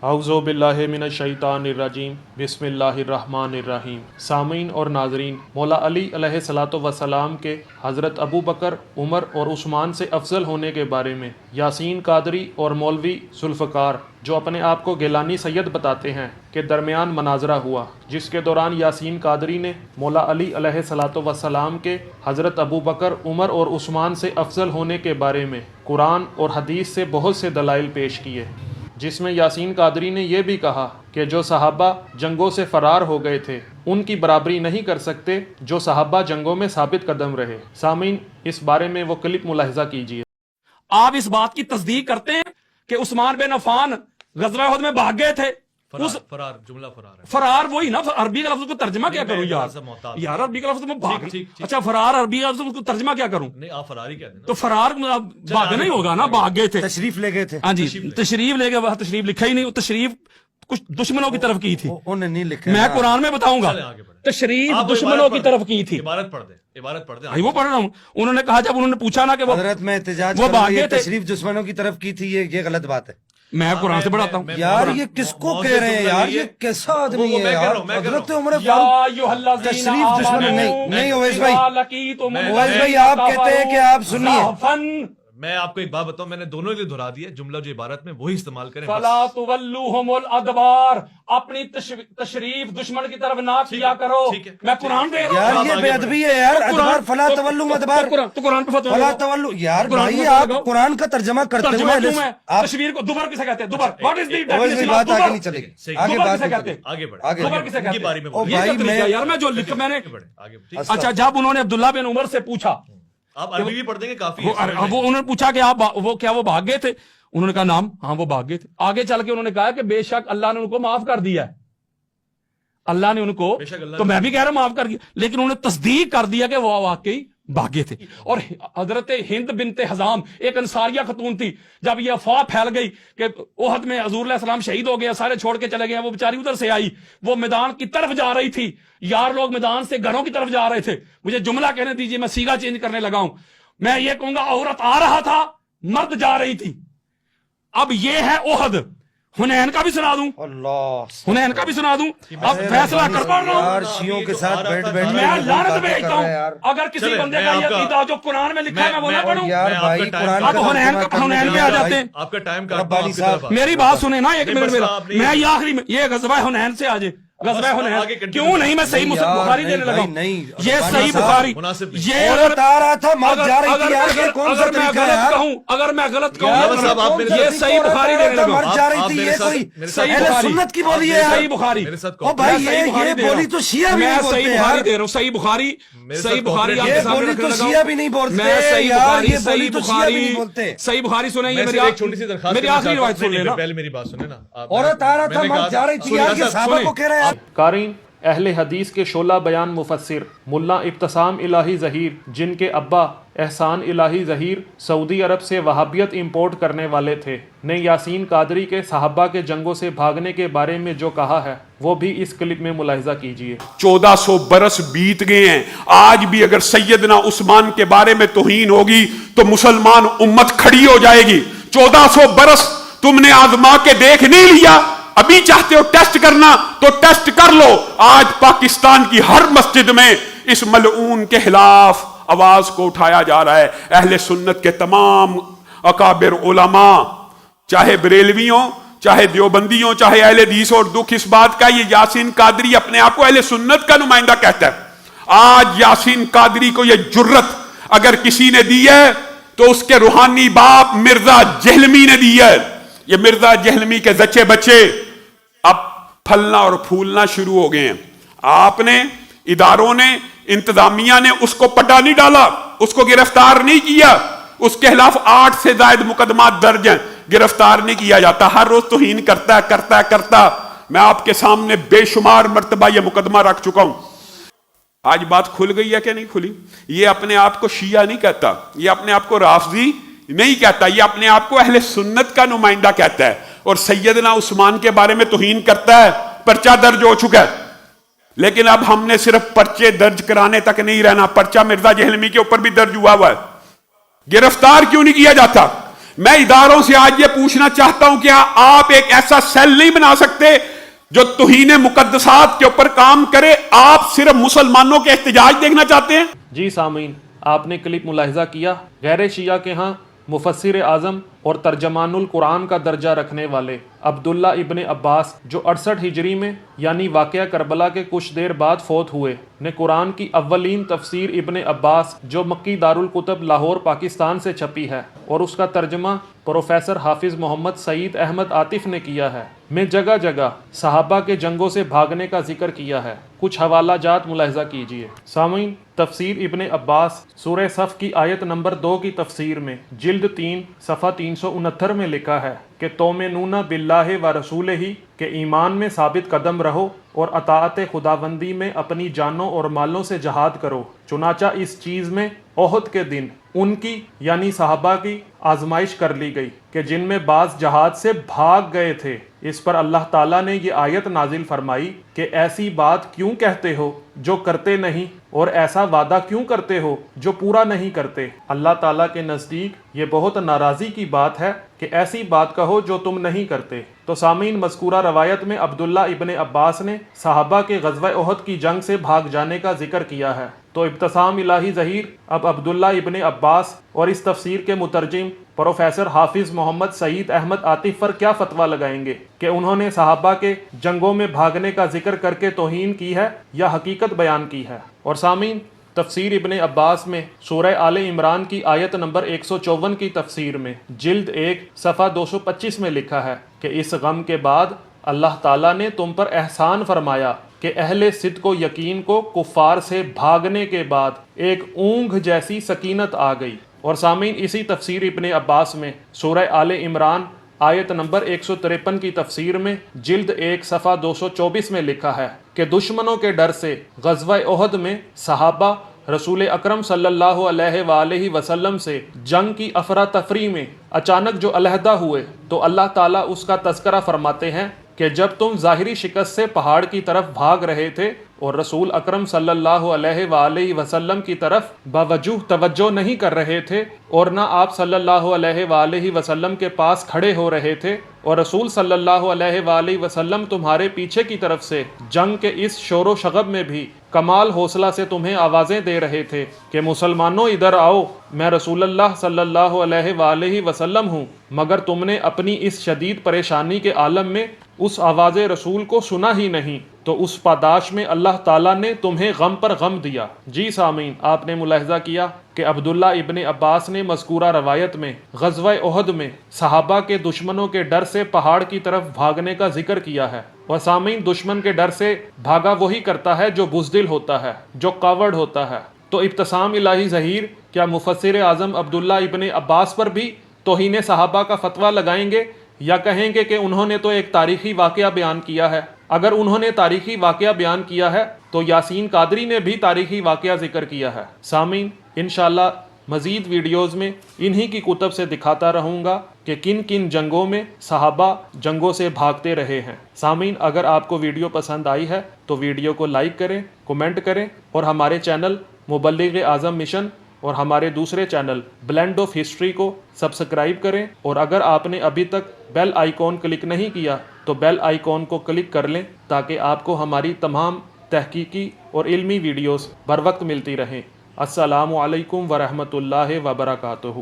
اعوذ باللہ من الشیطان الرجیم بسم اللہ الرحمن الرحیم۔ سامعین اور ناظرین، مولا علی علیہ الصلوۃ والسلام کے حضرت ابو بکر، عمر اور عثمان سے افضل ہونے کے بارے میں یاسین قادری اور مولوی ذوالفقار، جو اپنے آپ کو گیلانی سید بتاتے ہیں، کے درمیان مناظرہ ہوا، جس کے دوران یاسین قادری نے مولا علی علیہ الصلوۃ والسلام کے حضرت ابو بکر، عمر اور عثمان سے افضل ہونے کے بارے میں قرآن اور حدیث سے بہت سے دلائل پیش کیے، جس میں یاسین قادری نے یہ بھی کہا کہ جو صحابہ جنگوں سے فرار ہو گئے تھے ان کی برابری نہیں کر سکتے جو صحابہ جنگوں میں ثابت قدم رہے۔ سامعین، اس بارے میں وہ کلپ ملاحظہ کیجیے۔ آپ اس بات کی تصدیق کرتے ہیں کہ عثمان بن عفان غزوہ احد میں بھاگ گئے تھے؟ فرار جملہ فرار ہے، فرار وہی نا، عربی کا لفظ کو ترجمہ کیا کروں یار عربی کا لفظ میں بھاگ، اچھا فرار عربی کا لفظ کو ترجمہ کیا کروں؟ نہیں آپ فرار ہی کہتے ہیں تو فرار بھاگنا ہی ہوگا نا، بھاگ گئے تھے، تشریف لے گئے تھے۔ ہاں جی، تشریف لے گئے، وہ تشریف لکھا ہی نہیں، تشریف کچھ دشمنوں کی طرف کی تھی، انہوں نے نہیں لکھا، میں قرآن میں بتاؤں گا، تشریف دشمنوں کی طرف کی تھی۔ عبارت پڑھ دیں وہ پڑھ رہا ہوں، انہوں نے کہا، جب انہوں نے پوچھا نا کہ وہ حضرت میں احتجاج وہ کروں، بھاگ یہ گئے تھے، تشریف دشمنوں کی طرف کی تھی، یہ غلط بات ہے۔ میں قرآن سے پڑھاتا ہوں یار یہ کس کو کہہ رہے ہیں یار، یہ کیسا آدمی ہے یار؟ حضرت عمر فاروق تشریف دشمن نہیں اویس بھائی، اویس بھائی آپ کہتے ہیں کہ آپ سنیے، میں آپ کو ایک بات بتاؤں، میں نے دونوں کے لیے دہرا دیا، جملہ جو عبارت میں وہی استعمال کریں۔ فلا تولوہم الادبار، اپنی تشریف دشمن کی طرف نہ کیا کرو۔ میں قرآن دے رہا ہوں یار یہ بے ادبی ہے یار، ادبار فلا تولو ادبار، تو قرآن پہ فتویٰ فلا تولو، یار بھائی آپ قرآن کا ترجمہ کرتے ترجمہ ہوئے کیوں ہے؟ آپ تشویر کو دوبر کسے کہتے ہیں؟ دوبر، واٹ از دی اویس بھائی بات آگے نہیں چلے گی، آگے دوبر بات کسے نہیں کہتے چلے ہیں؟ گی، آگے بڑھیں، آگے دوبر کسے ان کی کہتے باری میں ہیں؟ او یہ بھائی کیا طریقہ ہے یار، میں جو لکھ میں نے، آگے اچھا جب انہوں نے عبداللہ بن عمر سے پوچھا، آپ عربی بھی پڑھ دیں گے کافی ہے۔ اب انہوں نے پوچھا کہ آپ وہ کیا وہ بھاگ گئے تھے؟ انہوں نے کہا نام، ہاں وہ بھاگ گئے تھے۔ آگے چل کے انہوں نے کہا کہ بے شک اللہ نے ان کو معاف کر دیا ہے، اللہ نے ان کو، تو میں بھی کہہ رہا ہوں معاف کر دیا، لیکن انہوں نے تصدیق کر دیا کہ وہ واقعی بھاگے تھے۔ اور حضرت ہند بنت حزام ایک انصاریہ خاتون تھی، جب یہ افواہ پھیل گئی کہ احد میں حضور علیہ السلام شہید ہو گئے، سارے چھوڑ کے چلے گئے، وہ بیچاری ادھر سے آئی، وہ میدان کی طرف جا رہی تھی، یار لوگ میدان سے گھروں کی طرف جا رہے تھے، مجھے جملہ کہنے دیجیے، میں سیگا چینج کرنے لگا ہوں، میں یہ کہوں گا عورت آ رہا تھا، مرد جا رہی تھی۔ اب یہ ہے احد، حنین کا بھی سنا دوں، اللہ حنین کا بھی سنا دوں، اب فیصلہ کر پا رہا یار ہوں، شیعوں کے ساتھ بیٹھ بیٹھ میں لعنت بھیجتا ہوں اگر کسی بندے کا یہ عقیدہ جو قرآن میں لکھا ہے میں وہ نہ پڑھوں۔ یار بھائی قرآن اب حنین پہ آ جاتے ہیں، آپ کا ٹائم ربانی صاحب میری بات سنیں نا ایک منٹ میرا، میں یہ آخری میں یہ غزوہ حنین سے آجے، غزوہ حنین کیوں نہیں میں صحیح مسلم بخاری دینے لگا ہوں، یہ صحیح بخاری، یہ عورت آ رہا تھا مرد جا رہی تھی، یار یہ کون سا طریقہ ہے یار؟ اگر میں غلط کہوں یہ صحیح بخاری دینے لگا ہوں، مرد جا رہی تھی، یہ کوئی اہل سنت کی بولی ہے صحیح یار؟ بخاری، او بھائی یہ بولی تو شیعہ بھی میں نہیں صحیح بولتے بخاری یار، دے رہا ہوں، صحیح بخاری، صحیح بخاری آپ کے یہ سامنے بولی رکھنے تو لگا ہوں، شیعہ بھی نہیں بولتے میں صحیح یار، بخاری، یہ بولی صحیح تو شیعہ بھی نہیں بخاری، بولتے۔ صحیح بخاری سنیں، یہ ایک چھوٹی سی درخواست میری آخری روایت سن لینا، پہلے میری بات سنیں نا، عورت آ رہا تھا مرد جا رہی تھی، یار یہ صحابہ کو کہہ رہے ہیں۔ قارئین، اہل حدیث کے شعلہ بیان مفسر ملا ابتسام الہی ظہیر، جن کے ابا احسان الہی ظہیر سعودی عرب سے وہابیت امپورٹ کرنے والے تھے، نے یاسین قادری کے صحابہ کے جنگوں سے بھاگنے کے بارے میں جو کہا ہے وہ بھی اس کلپ میں ملاحظہ کیجیے۔ 1400 برس بیت گئے ہیں، آج بھی اگر سیدنا عثمان کے بارے میں توہین ہوگی تو مسلمان امت کھڑی ہو جائے گی۔ 1400 برس تم نے آزما کے دیکھ نہیں لیا، ابھی چاہتے ہو ٹیسٹ کرنا تو ٹیسٹ کر لو۔ آج پاکستان کی ہر مسجد میں اس ملعون کے خلاف آواز کو اٹھایا جا رہا ہے۔ اہل سنت کے تمام اکابر علماء، چاہے بریلوی ہوں، چاہے دیوبندی ہوں، چاہے اہل حدیث، اور دکھ اس بات کا یہ یاسین قادری اپنے آپ کو اہل سنت کا نمائندہ کہتا ہے۔ آج یاسین قادری کو یہ جرت اگر کسی نے دی ہے تو اس کے روحانی باپ مرزا جہلمی نے دی ہے۔ یہ مرزا جہلمی کے زچے بچے اب پھلنا اور پھولنا شروع ہو گئے ہیں۔ آپ نے، اداروں نے، انتظامیہ نے اس کو پٹا نہیں ڈالا، اس کو گرفتار نہیں کیا، اس کے خلاف 8 سے زائد مقدمات درج ہیں، گرفتار نہیں کیا جاتا، ہر روز توہین کرتا۔ میں آپ کے سامنے بے شمار مرتبہ یہ مقدمہ رکھ چکا ہوں۔ آج بات کھل گئی ہے کہ نہیں کھلی؟ یہ اپنے آپ کو شیعہ نہیں کہتا، یہ اپنے آپ کو رافضی نہیں کہتا، یہ اپنے آپ کو اہل سنت کا نمائندہ کہتا ہے، اور سیدنا عثمان کے بارے میں توہین کرتا ہے، پرچہ درج ہو چکا ہے۔ لیکن اب ہم نے صرف پرچے درج کرانے تک نہیں رہنا، پرچہ مرزا جہلمی کے اوپر بھی درج ہوا ہے، گرفتار کیوں نہیں کیا جاتا؟ میں اداروں سے آج یہ پوچھنا چاہتا ہوں کہ آپ ایک ایسا سیل نہیں بنا سکتے جو توہین مقدسات کے اوپر کام کرے؟ آپ صرف مسلمانوں کے احتجاج دیکھنا چاہتے ہیں؟ جی سامعین، آپ نے کلپ ملاحظہ کیا، غیر شیعہ کے ہاں مفسر اعظم اور ترجمان القرآن کا درجہ رکھنے والے عبداللہ ابن عباس جو 68 ہجری میں یعنی واقعہ کربلا کے کچھ دیر بعد فوت ہوئے نے قرآن کی اولین تفسیر ابن عباس جو مکی دارالکتب لاہور پاکستان سے چھپی ہے اور اس کا ترجمہ پروفیسر حافظ محمد سعید احمد عاطف نے کیا ہے، میں جگہ جگہ صحابہ کے جنگوں سے بھاگنے کا ذکر کیا ہے۔ کچھ حوالہ جات ملاحظہ کیجئے۔ سامعین، تفسیر ابن عباس سورہ صف کی آیت نمبر 2 کی تفسیر میں جلد 3 صفحہ 369 میں لکھا ہے کہ تؤمنون باللہ و رسولہ، کہ ایمان میں ثابت قدم رہو اور اطاعت خداوندی میں اپنی جانوں اور مالوں سے جہاد کرو۔ چنانچہ اس چیز میں احد کے دن ان کی یعنی صحابہ کی آزمائش کر لی گئی کہ جن میں بعض جہاد سے بھاگ گئے تھے۔ اس پر اللہ تعالیٰ نے یہ آیت نازل فرمائی کہ ایسی بات کیوں کہتے ہو جو کرتے نہیں، اور ایسا وعدہ کیوں کرتے ہو جو پورا نہیں کرتے؟ اللہ تعالیٰ کے نزدیک یہ بہت ناراضی کی بات ہے کہ ایسی بات کہو جو تم نہیں کرتے۔ تو سامعین، مذکورہ روایت میں عبداللہ ابن عباس نے صحابہ کے غزوہ احد کی جنگ سے بھاگ جانے کا ذکر کیا ہے۔ تو ابتسام الہی ظہیر اب عبداللہ ابن عباس اور اس تفسیر کے مترجم پروفیسر حافظ محمد سعید احمد عاطف پر کیا فتویٰ لگائیں گے کہ انہوں نے صحابہ کے جنگوں میں بھاگنے کا ذکر کر کے توہین کی ہے یا حقیقت بیان کی ہے؟ اور سامعین، تفسیر ابن عباس میں سورہ آل عمران کی آیت نمبر 154 کی تفسیر میں جلد 1 صفحہ 225 میں لکھا ہے کہ اس غم کے بعد اللہ تعالیٰ نے تم پر احسان فرمایا کہ اہل صدق و یقین کو کفار سے بھاگنے کے بعد ایک اونگھ جیسی سکینت آ گئی۔ اور سامعین، اسی تفسیر ابن عباس میں سورہ آل عمران آیت نمبر 153 کی تفسیر میں جلد 1 صفحہ 224 میں لکھا ہے کہ دشمنوں کے ڈر سے غزوہ احد میں صحابہ رسول اکرم صلی اللہ علیہ وآلہ وسلم سے جنگ کی افراتفری میں اچانک جو علیحدہ ہوئے تو اللہ تعالیٰ اس کا تذکرہ فرماتے ہیں کہ جب تم ظاہری شکست سے پہاڑ کی طرف بھاگ رہے تھے اور رسول اکرم صلی اللہ علیہ وآلہ وسلم کی طرف باوجہ توجہ نہیں کر رہے تھے اور نہ آپ صلی اللہ علیہ وآلہ وسلم کے پاس کھڑے ہو رہے tھے، اور رسول صلی اللہ علیہ وآلہ وسلم تمہارے پیچھے کی طرف سے جنگ کے اس شور و شغب میں بھی کمال حوصلہ سے تمہیں آوازیں دے رہے تھے کہ مسلمانوں ادھر آؤ، میں رسول اللہ صلی اللہ علیہ وآلہ وسلم ہوں، مگر تم نے اپنی اس شدید پریشانی کے عالم میں اس آواز رسول کو سنا ہی نہیں، تو اس پاداش میں اللہ تعالیٰ نے تمہیں غم پر غم دیا۔ جی سامعین، آپ نے ملاحظہ کیا کہ عبداللہ ابن عباس نے مذکورہ روایت میں غزوہ احد میں صحابہ کے دشمنوں کے ڈر سے پہاڑ کی طرف بھاگنے کا ذکر کیا ہے۔ اور سامعین، دشمن کے ڈر سے بھاگا وہی کرتا ہے جو بزدل ہوتا ہے، جو کاوڑ ہوتا ہے۔ تو ابتسام الہی ظہیر کیا مفسر اعظم عبداللہ ابن عباس پر بھی توہین صحابہ کا فتویٰ لگائیں گے، یا کہیں گے کہ انہوں نے تو ایک تاریخی واقعہ بیان کیا ہے؟ اگر انہوں نے تاریخی واقعہ بیان کیا ہے تو یاسین قادری نے بھی تاریخی واقعہ ذکر کیا ہے۔ سامعین، انشاءاللہ مزید ویڈیوز میں انہی کی کتب سے دکھاتا رہوں گا کہ کن کن جنگوں میں صحابہ جنگوں سے بھاگتے رہے ہیں۔ سامعین، اگر آپ کو ویڈیو پسند آئی ہے تو ویڈیو کو لائک کریں، کمنٹ کریں، اور ہمارے چینل مبلغ اعظم مشن اور ہمارے دوسرے چینل بلینڈ آف ہسٹری کو سبسکرائب کریں، اور اگر آپ نے ابھی تک بیل آئیکن کلک نہیں کیا تو بیل آئیکن کو کلک کر لیں تاکہ آپ کو ہماری تمام تحقیقی اور علمی ویڈیوز بر وقت ملتی رہیں۔ السلام علیکم ورحمۃ اللہ وبرکاتہ۔